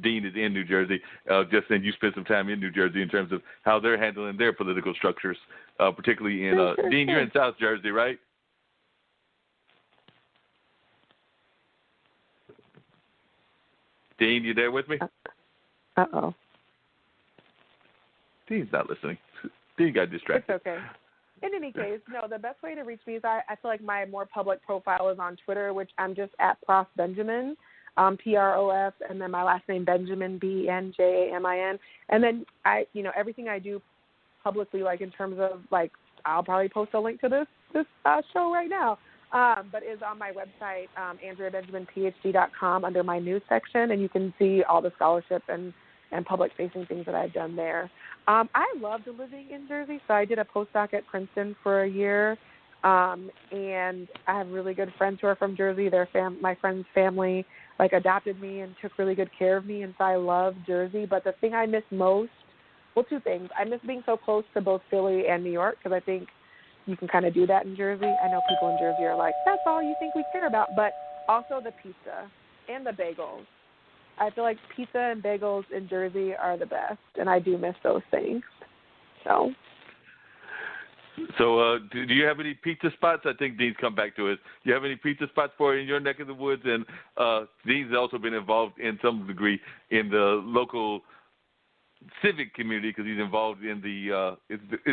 Dean is in New Jersey, just saying you spent some time in New Jersey in terms of how they're handling their political structures, particularly in Dean, you're in South Jersey, right? Dean, you there with me? Uh-oh. Dean's not listening. Dean got distracted. It's okay. In any case, no, the best way to reach me is I feel like my more public profile is on Twitter, which I'm just at Prof. Benjamin, PROF, and then my last name, Benjamin, BNJAMIN. And then everything I do publicly, like in terms of like, I'll probably post a link to this show right now. But is on my website, AndreaBenjaminPhD.com, under my news section, and you can see all the scholarship and public-facing things that I've done there. I loved living in Jersey, so I did a postdoc at Princeton for a year, and I have really good friends who are from Jersey. My friend's family adopted me and took really good care of me, and so I love Jersey. But the thing I miss most, two things. I miss being so close to both Philly and New York, because I think you can kind of do that in Jersey. I know people in Jersey are like, that's all you think we care about. But also the pizza and the bagels. I feel like pizza and bagels in Jersey are the best, and I do miss those things. So do you have any pizza spots? I think Dean's come back to us. Do you have any pizza spots for you in your neck of the woods? And Dean's also been involved in some degree in the local civic community because he's involved in the is it the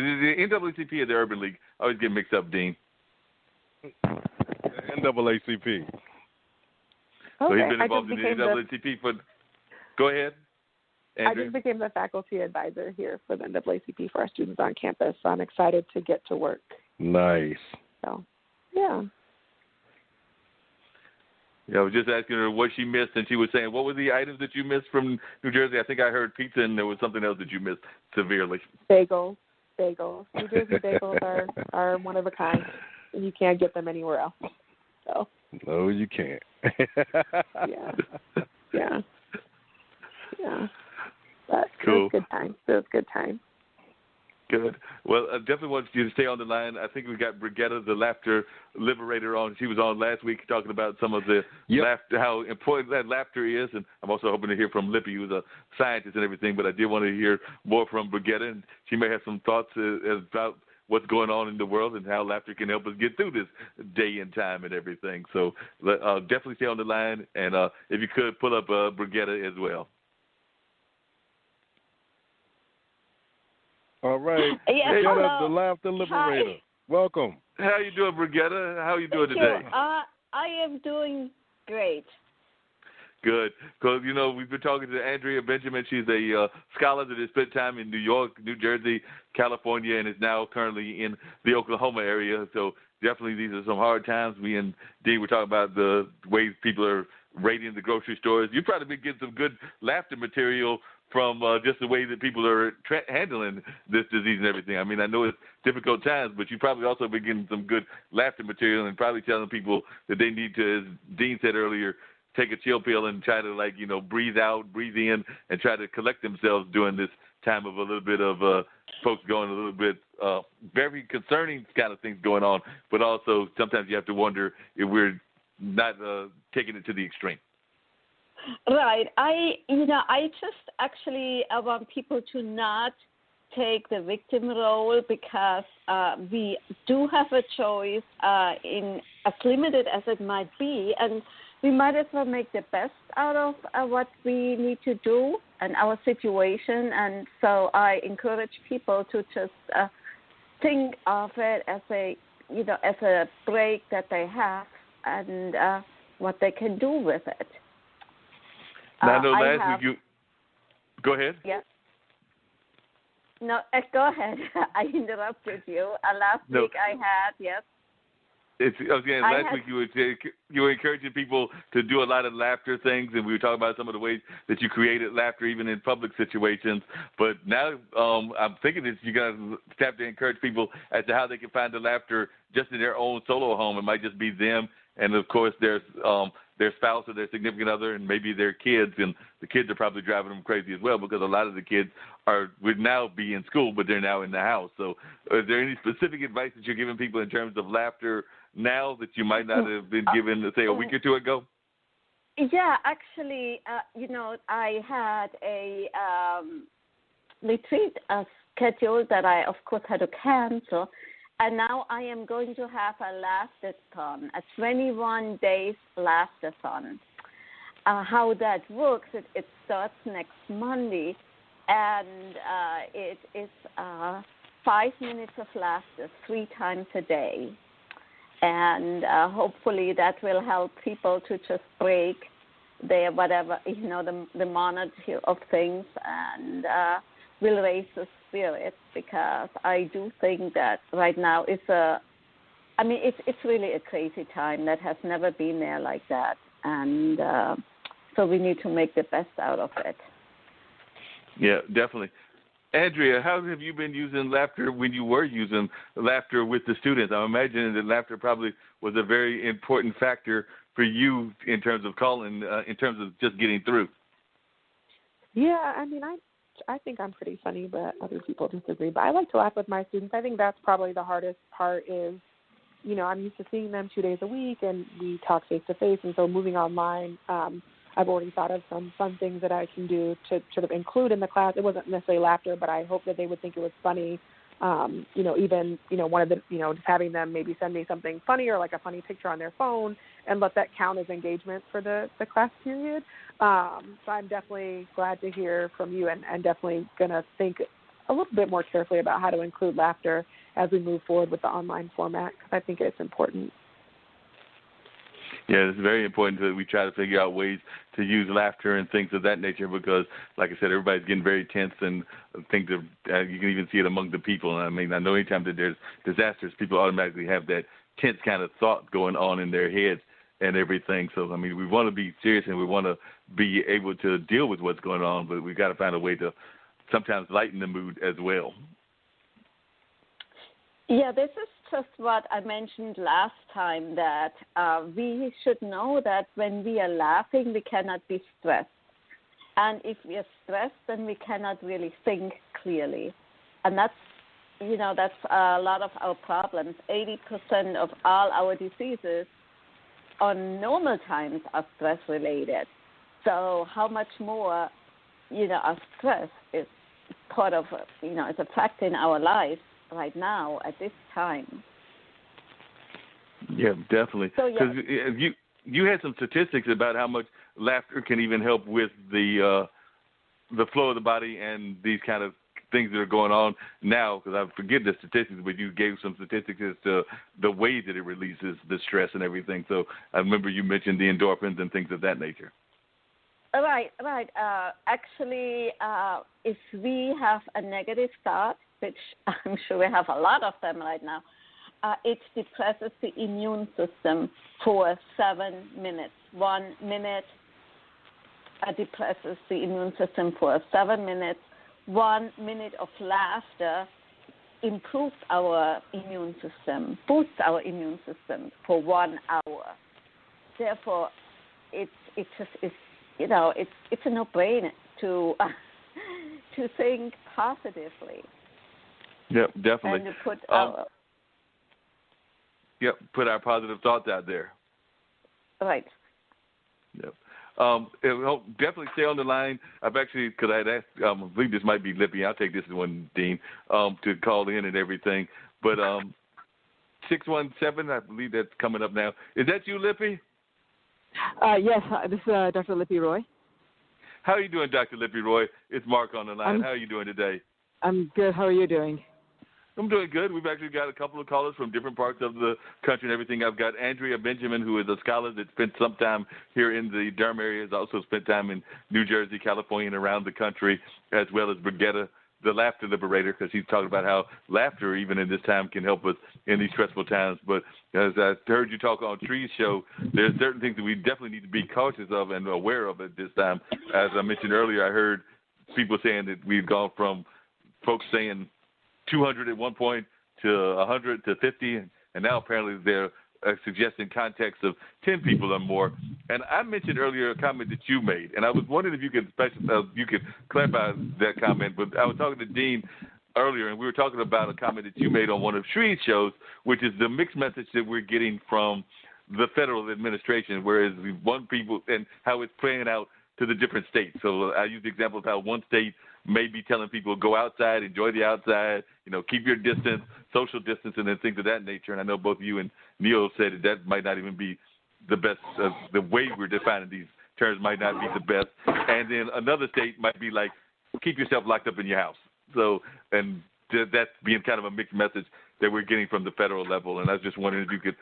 NAACP or the Urban League? I always get mixed up, Dean. NAACP. So he's been involved in the NAACP for. Go ahead, Andrea. I just became the faculty advisor here for the NAACP for our students on campus, so I'm excited to get to work. Nice. So, yeah. Yeah, I was just asking her what she missed, and she was saying, what were the items that you missed from New Jersey? I think I heard pizza, and there was something else that you missed severely. Bagels. New Jersey bagels are one of a kind, and you can't get them anywhere else. So. No, you can't. Yeah. But cool. It was good time. Good. Well, I definitely want you to stay on the line. I think we got Brigetta, the laughter liberator, on. She was on last week talking about some of the laughter, how important that laughter is. And I'm also hoping to hear from Lippy, who's a scientist and everything. But I did want to hear more from Brigetta, and she may have some thoughts about what's going on in the world and how laughter can help us get through this day and time and everything. So definitely stay on the line. And if you could, pull up Brigetta as well. All right. Yes, Brigetta, the laughter liberator. Hi. Welcome. How you doing, Brigetta? How are you doing today? I am doing great. Good. Because, we've been talking to Andrea Benjamin. She's a scholar that has spent time in New York, New Jersey, California, and is now currently in the Oklahoma area. So definitely these are some hard times. Me and Dee were talking about the ways people are raiding the grocery stores. You've probably been getting some good laughter material from just the way that people are handling this disease and everything. I mean, I know it's difficult times, but you probably also been getting some good laughter material and probably telling people that they need to, as Dean said earlier, take a chill pill and try to breathe out, breathe in, and try to collect themselves during this time of a little bit of folks going a little bit very concerning kind of things going on, but also sometimes you have to wonder if we're not taking it to the extreme. Right. I just actually want people to not take the victim role because we do have a choice in as limited as it might be, and we might as well make the best out of what we need to do and our situation. And so I encourage people to just think of it as a break that they have and what they can do with it. Now, I know last week you... Go ahead. Yeah. No, go ahead. I interrupted you. Last week I had, yes. Last week you were encouraging people to do a lot of laughter things, and we were talking about some of the ways that you created laughter even in public situations. But now I'm thinking that you guys have to encourage people as to how they can find the laughter just in their own solo home. It might just be them, and of course their spouse or their significant other, and maybe their kids, and the kids are probably driving them crazy as well because a lot of the kids would now be in school, but they're now in the house. So is there any specific advice that you're giving people in terms of laughter now that you might not have been given, say, a week or two ago? Yeah, actually, I had a retreat schedule that I, of course, had to cancel. And now I am going to have a laughter-thon, a 21 days laughter-thon. How that works, it starts next Monday, and it is 5 minutes of laughter 3 times a day. And hopefully that will help people to just break their whatever, the monotony of things, and will raise the spirits, because I do think that right now it's really a crazy time that has never been there like that. And so we need to make the best out of it. Yeah, definitely. Andrea, how have you been using laughter when you were using laughter with the students? I'm imagining that laughter probably was a very important factor for you in terms of calling, in terms of just getting through. Yeah, I mean, I think I'm pretty funny, but other people disagree. But I like to laugh with my students. I think that's probably the hardest part is, I'm used to seeing them 2 days a week, and we talk face-to-face, and so moving online, I've already thought of some fun things that I can do to sort of include in the class. It wasn't necessarily laughter, but I hope that they would think it was funny. Even, one of the, just having them maybe send me something funny or like a funny picture on their phone and let that count as engagement for the class period. So I'm definitely glad to hear from you, and definitely going to think a little bit more carefully about how to include laughter as we move forward with the online format, because I think it's important. Yeah, it's very important that we try to figure out ways to use laughter and things of that nature, because, like I said, everybody's getting very tense, and things you can even see it among the people. I mean, I know anytime that there's disasters, people automatically have that tense kind of thought going on in their heads and everything. So, I mean, we want to be serious and we want to be able to deal with what's going on, but we've got to find a way to sometimes lighten the mood as well. Yeah, this is just what I mentioned last time, that we should know that when we are laughing, we cannot be stressed. And if we are stressed, then we cannot really think clearly. And that's a lot of our problems. 80% of all our diseases on normal times are stress-related. So how much more, our stress is part of, it's a fact in our lives right now at this time. Yeah, definitely. Because you had some statistics about how much laughter can even help with the flow of the body and these kind of things that are going on now. Because I forget the statistics, but you gave some statistics as to the way that it releases the stress and everything. So I remember you mentioned the endorphins and things of that nature. Right. Actually, if we have a negative thought, which I'm sure we have a lot of them right now, it depresses the immune system for 7 minutes. 1 minute depresses the immune system for 7 minutes. 1 minute of laughter improves our immune system, boosts our immune system for 1 hour. Therefore, it's a no-brainer to think positively. Yep, definitely. And to put put our positive thoughts out there. Right. Yep. Definitely stay on the line. I've actually, because I had asked, I believe this might be Lippy. I'll take this one, Dean, to call in and everything. But 617, I believe that's coming up now. Is that you, Lippy? Yes, this is Dr. Lippy Roy. How are you doing, Dr. Lippy Roy? It's Mark on the line. How are you doing today? I'm good. How are you doing? I'm doing good. We've actually got a couple of callers from different parts of the country and everything. I've got Andrea Benjamin, who is a scholar that spent some time here in the Durham area, has also spent time in New Jersey, California, and around the country, as well as Brigitta, the laughter liberator, because she's talking about how laughter, even in this time, can help us in these stressful times. But as I heard you talk on Tree's show, there's certain things that we definitely need to be cautious of and aware of at this time. As I mentioned earlier, I heard people saying that we've gone from folks saying 200 at one point to 100 to 50, and now apparently they're suggesting context of 10 people or more. And I mentioned earlier a comment that you made, and I was wondering if you could clarify that comment. But I was talking to Dean earlier, and we were talking about a comment that you made on one of Shree's shows, which is the mixed message that we're getting from the federal administration, whereas one people and how it's playing out to the different states. So I use the example of how one state may be telling people go outside, enjoy the outside, keep your distance, social distance, and then things of that nature. And I know both you and Neil said that might not even be the best. The way we're defining these terms might not be the best. And then another state might be like, keep yourself locked up in your house. So, and that's being kind of a mixed message that we're getting from the federal level. And I was just wondering if you could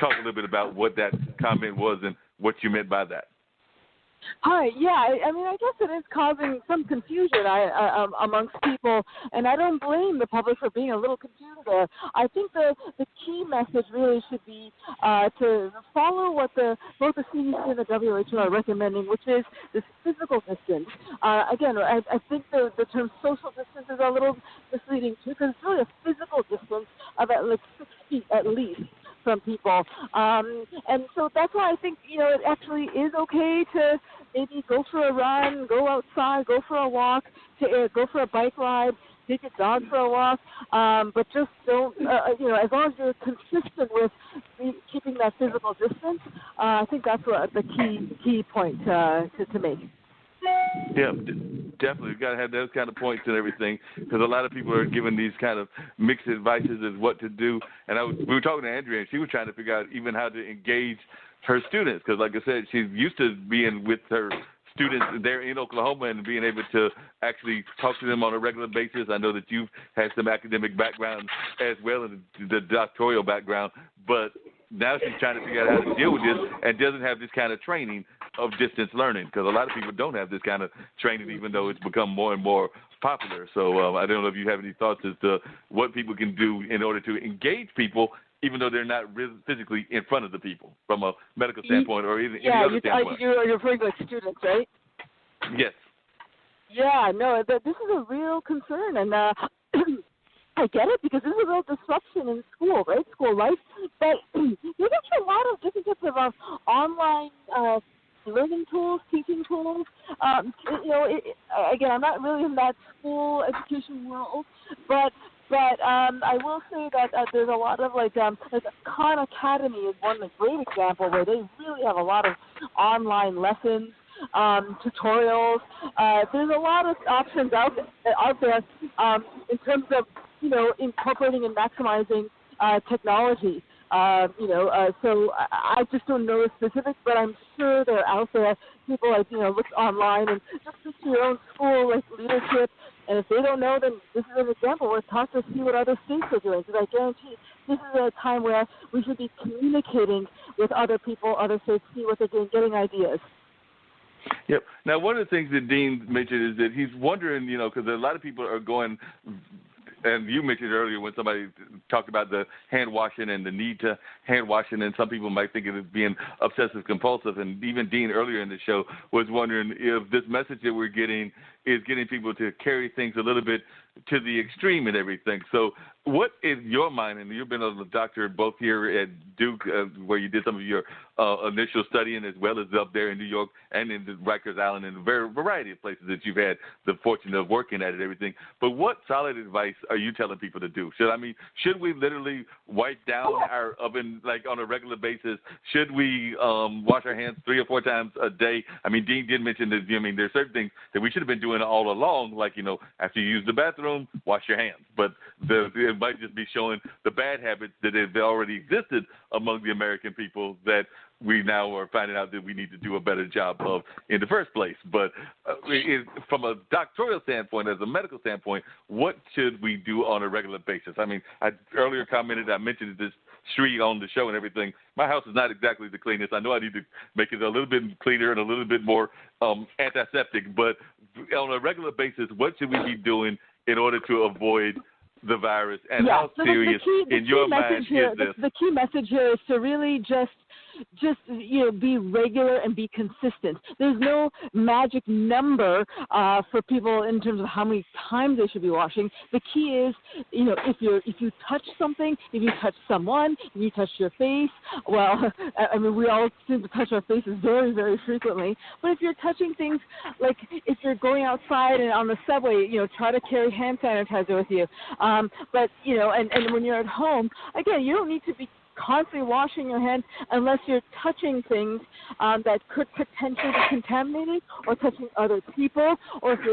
talk a little bit about what that comment was and what you meant by that. Hi. Yeah. I mean, I guess it is causing some confusion amongst people, and I don't blame the public for being a little confused there. I think the key message really should be to follow what both the CDC and the WHO are recommending, which is this physical distance. Again, I think the term social distance is a little misleading too, because it's really a physical distance of at least 6 feet at least from people. And so that's why I think, it actually is okay to maybe go for a run, go outside, go for a walk, go for a bike ride, take your dog for a walk, but just don't, as long as you're consistent with keeping that physical distance, I think that's what the key point to make. Yeah, definitely. We've got to have those kind of points and everything, because a lot of people are giving these kind of mixed advices as what to do. And we were talking to Andrea, and she was trying to figure out even how to engage her students, because like I said, she's used to being with her students there in Oklahoma and being able to actually talk to them on a regular basis. I know that you've had some academic background as well as the doctoral background, but now she's trying to figure out how to deal with this and doesn't have this kind of training of distance learning, because a lot of people don't have this kind of training, even though it's become more and more popular. So I don't know if you have any thoughts as to what people can do in order to engage people, even though they're not physically in front of the people, from a medical standpoint or any other standpoint. You're referring to students, right? Yes. Yeah, no, this is a real concern, and I get it, because this is a real disruption in school, right? School life. But there's actually a lot of different types of online learning tools, teaching tools. Again, I'm not really in that school education world, but I will say that there's a lot of like Khan Academy is one great example where they really have a lot of online lessons, tutorials. There's a lot of options out there in terms of incorporating and maximizing technology. So I just don't know the specifics, but I'm sure they're out there. People look online and just look to your own school leadership. And if they don't know, then this is an example where talk to see what other states are doing. Because I guarantee this is a time where we should be communicating with other people, other states, see what they're doing, getting ideas. Yep. Now, one of the things that Dean mentioned is that he's wondering, because a lot of people are going, and you mentioned earlier when somebody talked about the hand washing and the need to hand washing, and some people might think of it as being obsessive compulsive. And even Dean earlier in the show was wondering if this message that we're getting is getting people to carry things a little bit to the extreme and everything. So what is your mind, and you've been a doctor both here at Duke, where you did some of your initial studying, as well as up there in New York and in Rikers Island and a variety of places that you've had the fortune of working at and everything. But what solid advice are you telling people to do? Should we literally wipe down our oven like on a regular basis? Should we wash our hands 3 or 4 times a day? I mean, Dean did mention that, there's certain things that we should have been doing all along, like, after you use the bathroom, wash your hands. But it might just be showing the bad habits that have already existed among the American people that we now are finding out that we need to do a better job of in the first place. But from a doctoral standpoint, as a medical standpoint, what should we do on a regular basis? I mean, I earlier commented, I mentioned this street on the show and everything. My house is not exactly the cleanest. I know I need to make it a little bit cleaner and a little bit more antiseptic, but on a regular basis, what should we be doing in order to avoid the virus? And how serious in your mind is this? The key message here is to really just be regular and be consistent. There's no magic number for people in terms of how many times they should be washing. The key is, if you touch something, if you touch someone, if you touch your face, well, I mean, we all seem to touch our faces very, very frequently. But if you're touching things, like if you're going outside and on the subway, try to carry hand sanitizer with you. But and when you're at home, again, you don't need to be constantly washing your hands unless you're touching things that could potentially be contaminated or touching other people, or if you're